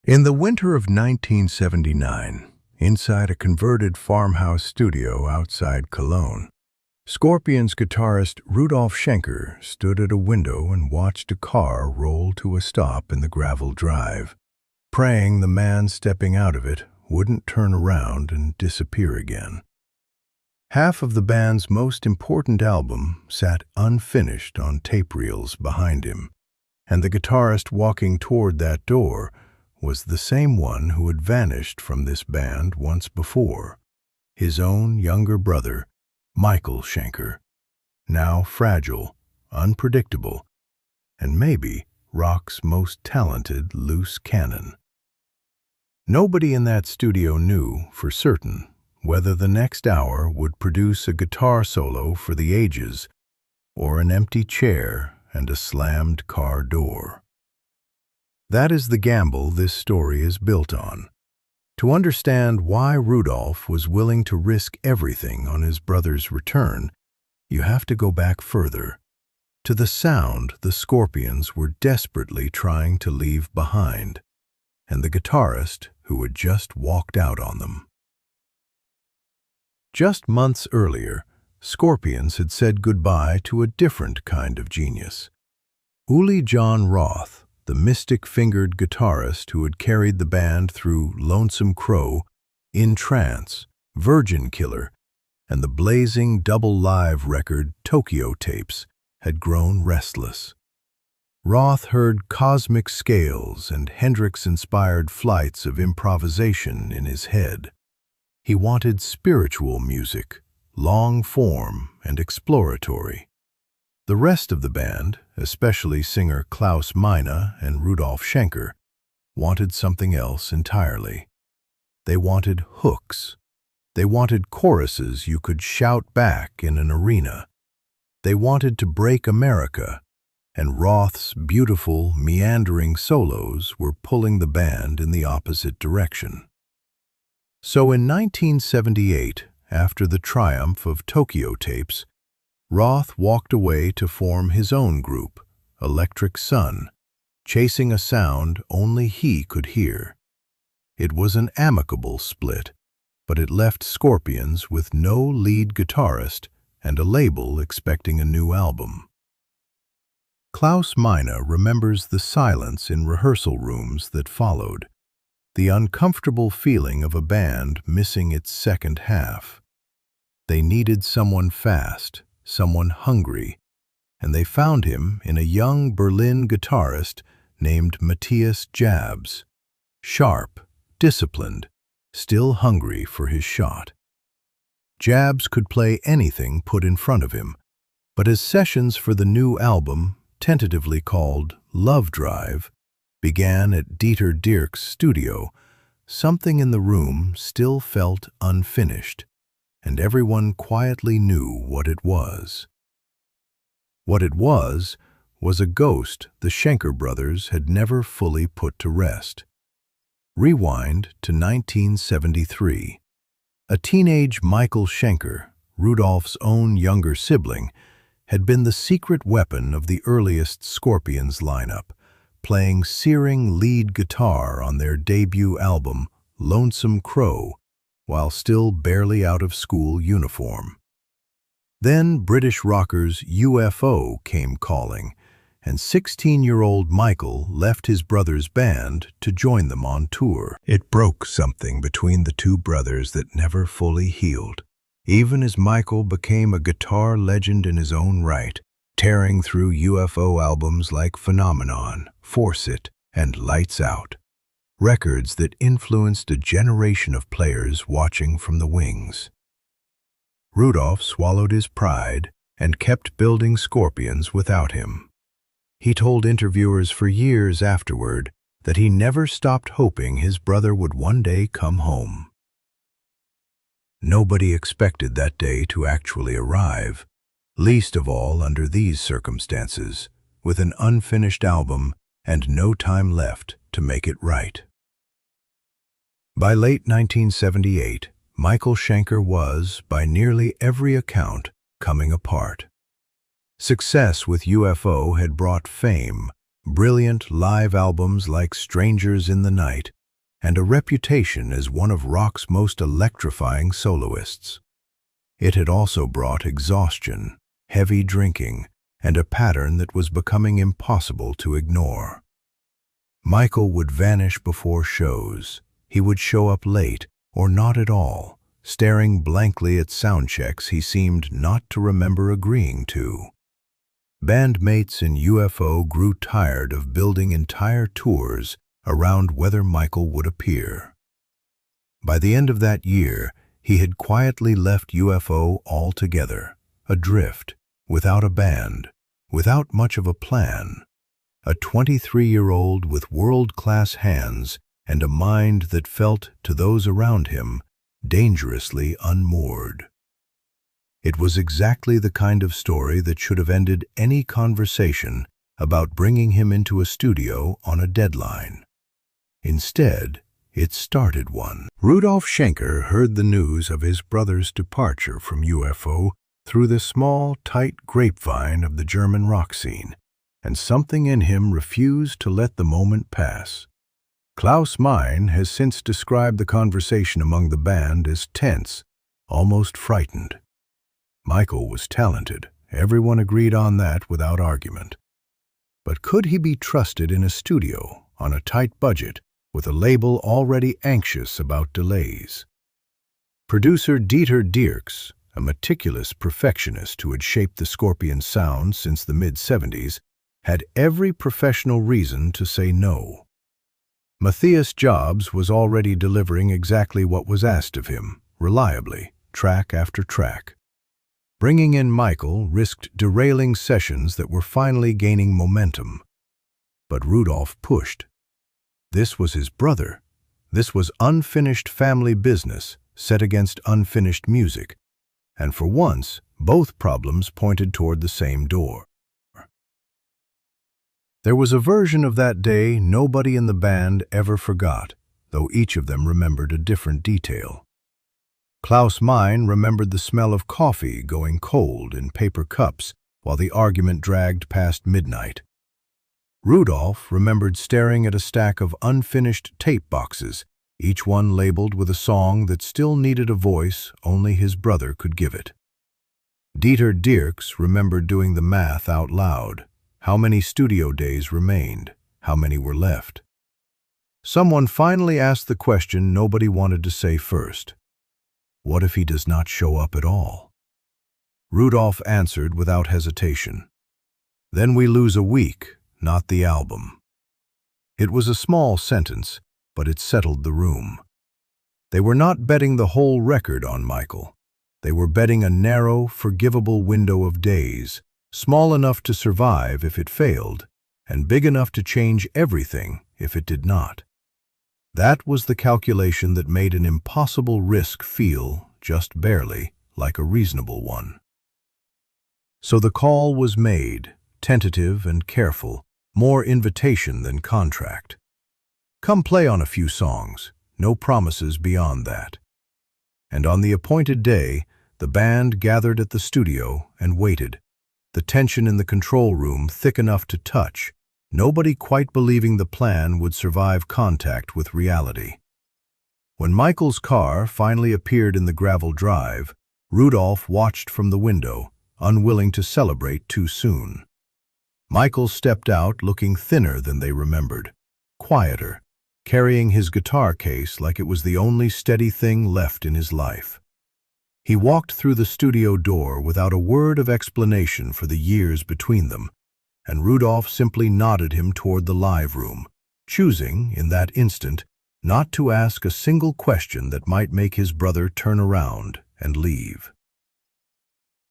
In the winter of 1979, inside a converted farmhouse studio outside Cologne, Scorpions guitarist Rudolf Schenker stood at a window and watched a car roll to a stop in the gravel drive, praying the man stepping out of it wouldn't turn around and disappear again. Half of the band's most important album sat unfinished on tape reels behind him, and the guitarist walking toward that door was the same one who had vanished from this band once before, his own younger brother, Michael Schenker, now fragile, unpredictable, and maybe rock's most talented loose cannon. Nobody in that studio knew for certain whether the next hour would produce a guitar solo for the ages or an empty chair and a slammed car door. That is the gamble this story is built on. To understand why Rudolf was willing to risk everything on his brother's return, you have to go back further, to the sound the Scorpions were desperately trying to leave behind, and the guitarist who had just walked out on them. Just months earlier, Scorpions had said goodbye to a different kind of genius. Uli Jon Roth, the mystic-fingered guitarist who had carried the band through Lonesome Crow, In Trance, Virgin Killer, and the blazing double-live record Tokyo Tapes, had grown restless. Roth heard cosmic scales and Hendrix-inspired flights of improvisation in his head. He wanted spiritual music, long-form and exploratory. The rest of the band, especially singer Klaus Meine and Rudolf Schenker, wanted something else entirely. They wanted hooks. They wanted choruses you could shout back in an arena. They wanted to break America, and Roth's beautiful, meandering solos were pulling the band in the opposite direction. So in 1978, after the triumph of Tokyo Tapes, Roth walked away to form his own group, Electric Sun, chasing a sound only he could hear. It was an amicable split, but it left Scorpions with no lead guitarist and a label expecting a new album. Klaus Meine remembers the silence in rehearsal rooms that followed, the uncomfortable feeling of a band missing its second half. They needed someone fast, someone hungry, and they found him in a young Berlin guitarist named Matthias Jabs, sharp, disciplined, still hungry for his shot. Jabs could play anything put in front of him, but as sessions for the new album, tentatively called Lovedrive, began at Dieter Dierks' studio, something in the room still felt unfinished, and everyone quietly knew what it was. What it was a ghost the Schenker brothers had never fully put to rest. Rewind to 1973. A teenage Michael Schenker, Rudolf's own younger sibling, had been the secret weapon of the earliest Scorpions lineup, playing searing lead guitar on their debut album, Lonesome Crow, while still barely out of school uniform. Then British rockers UFO came calling, and 16-year-old Michael left his brother's band to join them on tour. It broke something between the two brothers that never fully healed, even as Michael became a guitar legend in his own right, tearing through UFO albums like Phenomenon, Force It, and Lights Out, records that influenced a generation of players watching from the wings. Rudolf swallowed his pride and kept building Scorpions without him. He told interviewers for years afterward that he never stopped hoping his brother would one day come home. Nobody expected that day to actually arrive, least of all under these circumstances, with an unfinished album and no time left to make it right. By late 1978, Michael Schenker was, by nearly every account, coming apart. Success with UFO had brought fame, brilliant live albums like Strangers in the Night and a reputation as one of rock's most electrifying soloists. It had also brought exhaustion, heavy drinking, and a pattern that was becoming impossible to ignore. Michael would vanish before shows. He would show up late, or not at all, staring blankly at sound checks he seemed not to remember agreeing to. Bandmates in UFO grew tired of building entire tours around whether Michael would appear. By the end of that year, he had quietly left UFO altogether, adrift, without a band, without much of a plan. A 23-year-old with world-class hands and a mind that felt, to those around him, dangerously unmoored. It was exactly the kind of story that should have ended any conversation about bringing him into a studio on a deadline. Instead, it started one. Rudolf Schenker heard the news of his brother's departure from UFO through the small, tight grapevine of the German rock scene, and something in him refused to let the moment pass. Klaus Meine has since described the conversation among the band as tense, almost frightened. Michael was talented, everyone agreed on that without argument. But could he be trusted in a studio, on a tight budget, with a label already anxious about delays? Producer Dieter Dierks, a meticulous perfectionist who had shaped the Scorpions' sound since the mid-70s, had every professional reason to say no. Matthias Jobs was already delivering exactly what was asked of him, reliably, track after track. Bringing in Michael risked derailing sessions that were finally gaining momentum. But Rudolf pushed. This was his brother. This was unfinished family business set against unfinished music. And for once, both problems pointed toward the same door. There was a version of that day nobody in the band ever forgot, though each of them remembered a different detail. Klaus Meine remembered the smell of coffee going cold in paper cups while the argument dragged past midnight. Rudolf remembered staring at a stack of unfinished tape boxes, each one labeled with a song that still needed a voice only his brother could give it. Dieter Dierks remembered doing the math out loud. How many studio days remained? How many were left? Someone finally asked the question nobody wanted to say first. What if he does not show up at all? Rudolf answered without hesitation. Then we lose a week, not the album. It was a small sentence, but it settled the room. They were not betting the whole record on Michael. They were betting a narrow, forgivable window of days, small enough to survive if it failed, and big enough to change everything if it did not. That was the calculation that made an impossible risk feel, just barely, like a reasonable one. So the call was made, tentative and careful, more invitation than contract. Come play on a few songs, no promises beyond that. And on the appointed day, the band gathered at the studio and waited, the tension in the control room thick enough to touch, nobody quite believing the plan would survive contact with reality. When Michael's car finally appeared in the gravel drive, Rudolf watched from the window, unwilling to celebrate too soon. Michael stepped out looking thinner than they remembered, quieter, carrying his guitar case like it was the only steady thing left in his life. He walked through the studio door without a word of explanation for the years between them, and Rudolf simply nodded him toward the live room, choosing, in that instant, not to ask a single question that might make his brother turn around and leave.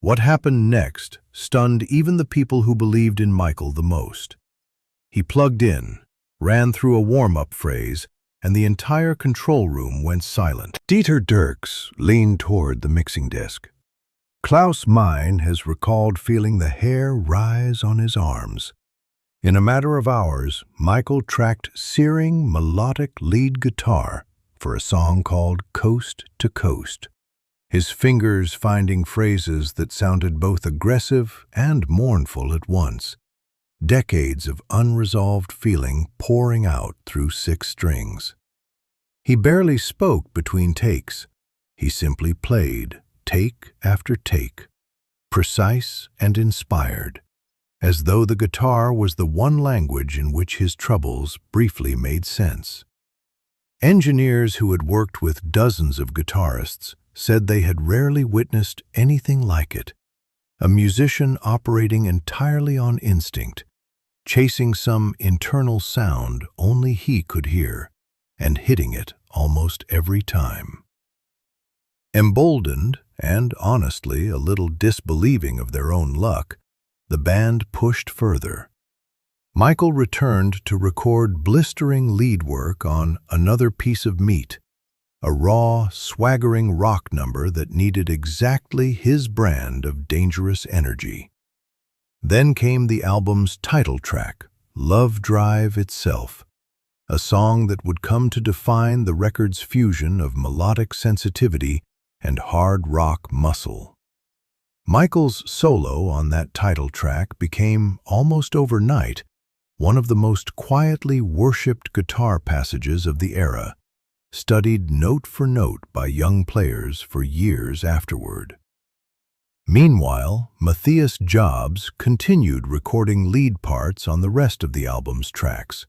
What happened next stunned even the people who believed in Michael the most. He plugged in, ran through a warm-up phrase, and the entire control room went silent. Dieter Dierks leaned toward the mixing desk. Klaus Meine has recalled feeling the hair rise on his arms. In a matter of hours, Michael tracked searing, melodic lead guitar for a song called Coast to Coast, his fingers finding phrases that sounded both aggressive and mournful at once, decades of unresolved feeling pouring out through 6 strings. He barely spoke between takes. He simply played, take after take, precise and inspired, as though the guitar was the one language in which his troubles briefly made sense. Engineers who had worked with dozens of guitarists said they had rarely witnessed anything like it. A musician operating entirely on instinct, chasing some internal sound only he could hear, and hitting it almost every time. Emboldened, and honestly a little disbelieving of their own luck, the band pushed further. Michael returned to record blistering lead work on Another Piece of Meat, a raw, swaggering rock number that needed exactly his brand of dangerous energy. Then came the album's title track, Lovedrive itself, a song that would come to define the record's fusion of melodic sensitivity and hard rock muscle. Michael's solo on that title track became, almost overnight, one of the most quietly worshipped guitar passages of the era, studied note for note by young players for years afterward. Meanwhile, Matthias Jobs continued recording lead parts on the rest of the album's tracks,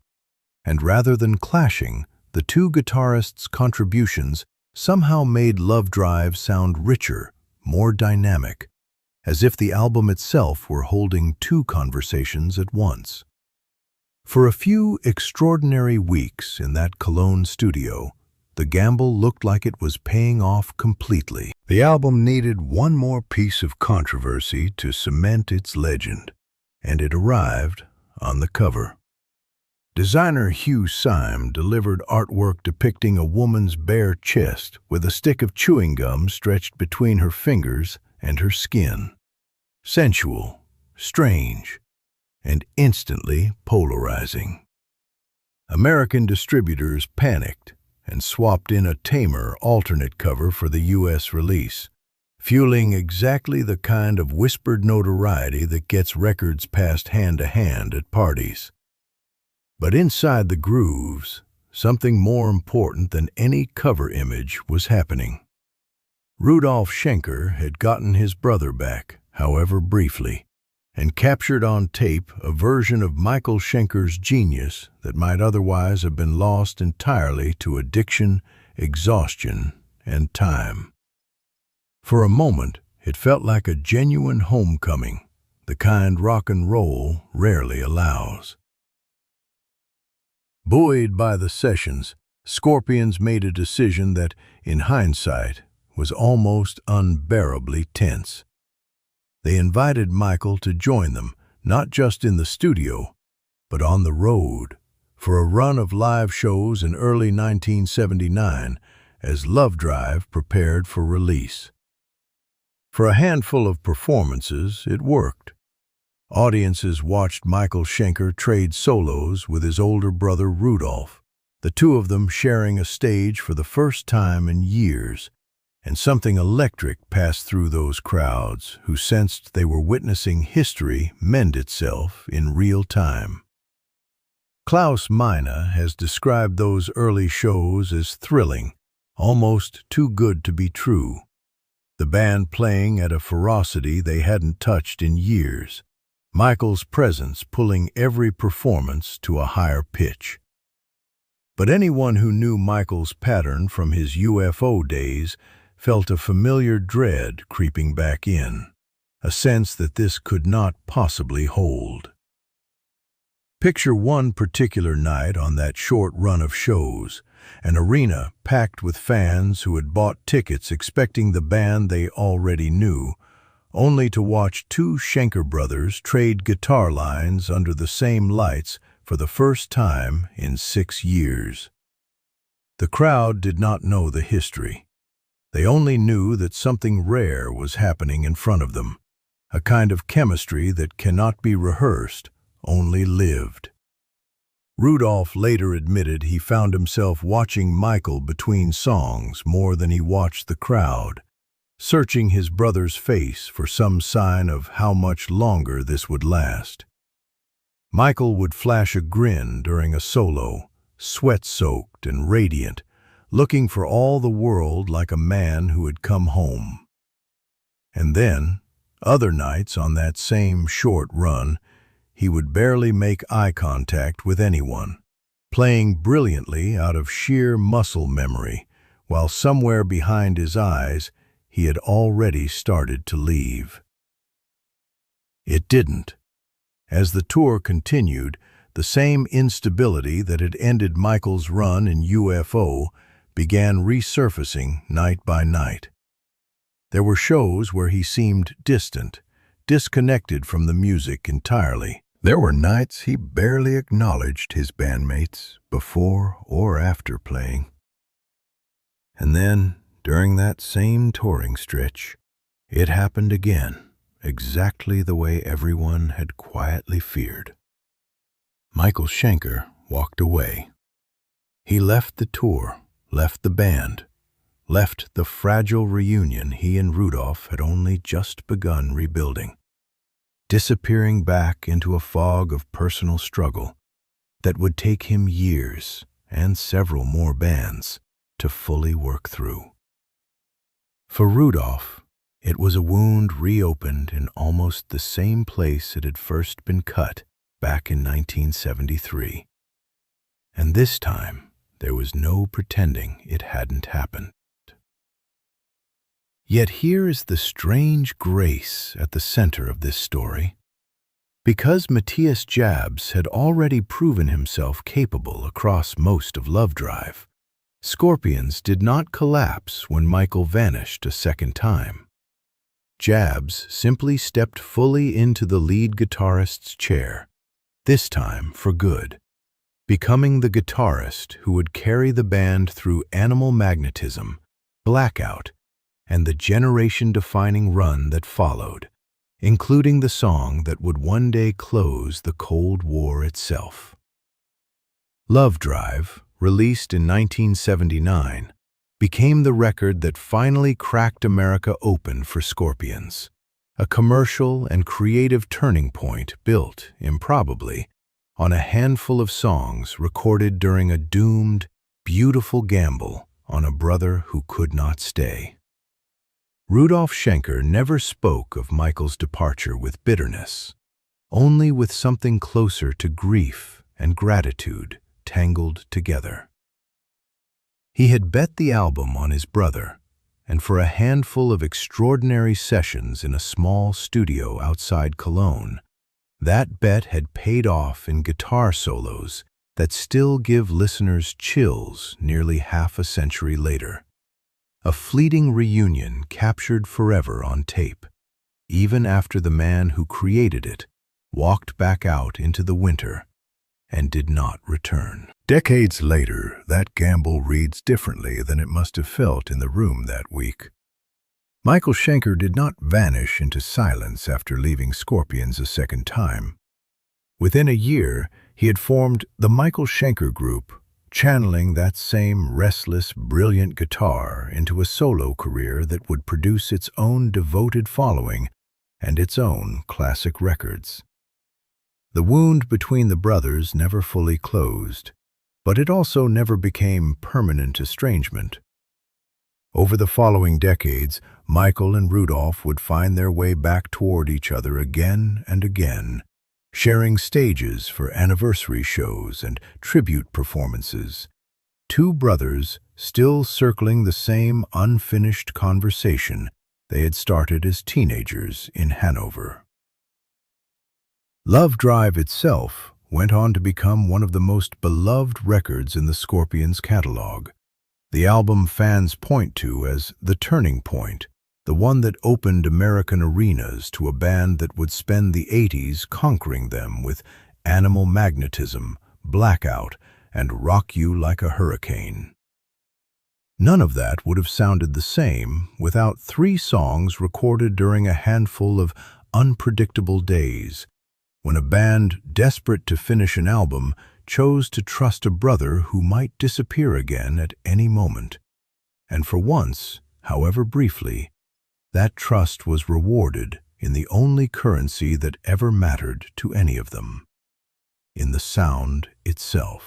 and rather than clashing, the two guitarists' contributions somehow made Lovedrive sound richer, more dynamic, as if the album itself were holding two conversations at once. For a few extraordinary weeks in that Cologne studio, the gamble looked like it was paying off completely. The album needed one more piece of controversy to cement its legend, and it arrived on the cover. Designer Hugh Syme delivered artwork depicting a woman's bare chest with a stick of chewing gum stretched between her fingers and her skin. Sensual, strange, and instantly polarizing. American distributors panicked and swapped in a tamer alternate cover for the U.S. release, fueling exactly the kind of whispered notoriety that gets records passed hand to hand at parties. But inside the grooves, something more important than any cover image was happening. Rudolf Schenker had gotten his brother back, however briefly, and captured on tape a version of Michael Schenker's genius that might otherwise have been lost entirely to addiction, exhaustion, and time. For a moment, it felt like a genuine homecoming, the kind rock and roll rarely allows. Buoyed by the sessions, Scorpions made a decision that, in hindsight, was almost unbearably tense. They invited Michael to join them, not just in the studio, but on the road, for a run of live shows in early 1979 as Lovedrive prepared for release. For a handful of performances, it worked. Audiences watched Michael Schenker trade solos with his older brother Rudolf, the two of them sharing a stage for the first time in years, and something electric passed through those crowds who sensed they were witnessing history mend itself in real time. Klaus Meine has described those early shows as thrilling, almost too good to be true. The band playing at a ferocity they hadn't touched in years, Michael's presence pulling every performance to a higher pitch. But anyone who knew Michael's pattern from his UFO days felt a familiar dread creeping back in, a sense that this could not possibly hold. Picture one particular night on that short run of shows, an arena packed with fans who had bought tickets expecting the band they already knew, only to watch two Schenker brothers trade guitar lines under the same lights for the first time in 6 years. The crowd did not know the history. They only knew that something rare was happening in front of them, a kind of chemistry that cannot be rehearsed, only lived. Rudolf later admitted he found himself watching Michael between songs more than he watched the crowd, searching his brother's face for some sign of how much longer this would last. Michael would flash a grin during a solo, sweat-soaked and radiant, looking for all the world like a man who had come home. And then, other nights on that same short run, he would barely make eye contact with anyone, playing brilliantly out of sheer muscle memory, while somewhere behind his eyes he had already started to leave. It didn't. As the tour continued, the same instability that had ended Michael's run in UFO began resurfacing night by night. There were shows where he seemed distant, disconnected from the music entirely. There were nights he barely acknowledged his bandmates before or after playing. And then, during that same touring stretch, it happened again, exactly the way everyone had quietly feared. Michael Schenker walked away. He left the tour, left the band, left the fragile reunion he and Rudolf had only just begun rebuilding, disappearing back into a fog of personal struggle that would take him years and several more bands to fully work through. For Rudolf, it was a wound reopened in almost the same place it had first been cut back in 1973. And this time, there was no pretending it hadn't happened. Yet here is the strange grace at the center of this story. Because Matthias Jabs had already proven himself capable across most of Lovedrive, Scorpions did not collapse when Michael vanished a second time. Jabs simply stepped fully into the lead guitarist's chair, this time for good, becoming the guitarist who would carry the band through Animal Magnetism, Blackout, and the generation-defining run that followed, including the song that would one day close the Cold War itself. Lovedrive, released in 1979, became the record that finally cracked America open for Scorpions, a commercial and creative turning point built, improbably, on a handful of songs recorded during a doomed, beautiful gamble on a brother who could not stay. Rudolf Schenker never spoke of Michael's departure with bitterness, only with something closer to grief and gratitude tangled together. He had bet the album on his brother, and for a handful of extraordinary sessions in a small studio outside Cologne, that bet had paid off in guitar solos that still give listeners chills nearly half a century later. A fleeting reunion captured forever on tape, even after the man who created it walked back out into the winter and did not return. Decades later, that gamble reads differently than it must have felt in the room that week. Michael Schenker did not vanish into silence after leaving Scorpions a second time. Within a year, he had formed the Michael Schenker Group, channeling that same restless, brilliant guitar into a solo career that would produce its own devoted following and its own classic records. The wound between the brothers never fully closed, but it also never became permanent estrangement. Over the following decades, Michael and Rudolf would find their way back toward each other again and again, sharing stages for anniversary shows and tribute performances, two brothers still circling the same unfinished conversation they had started as teenagers in Hanover. Lovedrive itself went on to become one of the most beloved records in the Scorpions' catalog, the album fans point to as the turning point, the one that opened American arenas to a band that would spend the 80s conquering them with Animal Magnetism, Blackout, and Rock You Like a Hurricane. None of that would have sounded the same without 3 songs recorded during a handful of unpredictable days, when a band desperate to finish an album chose to trust a brother who might disappear again at any moment. And for once, however briefly, that trust was rewarded in the only currency that ever mattered to any of them, in the sound itself.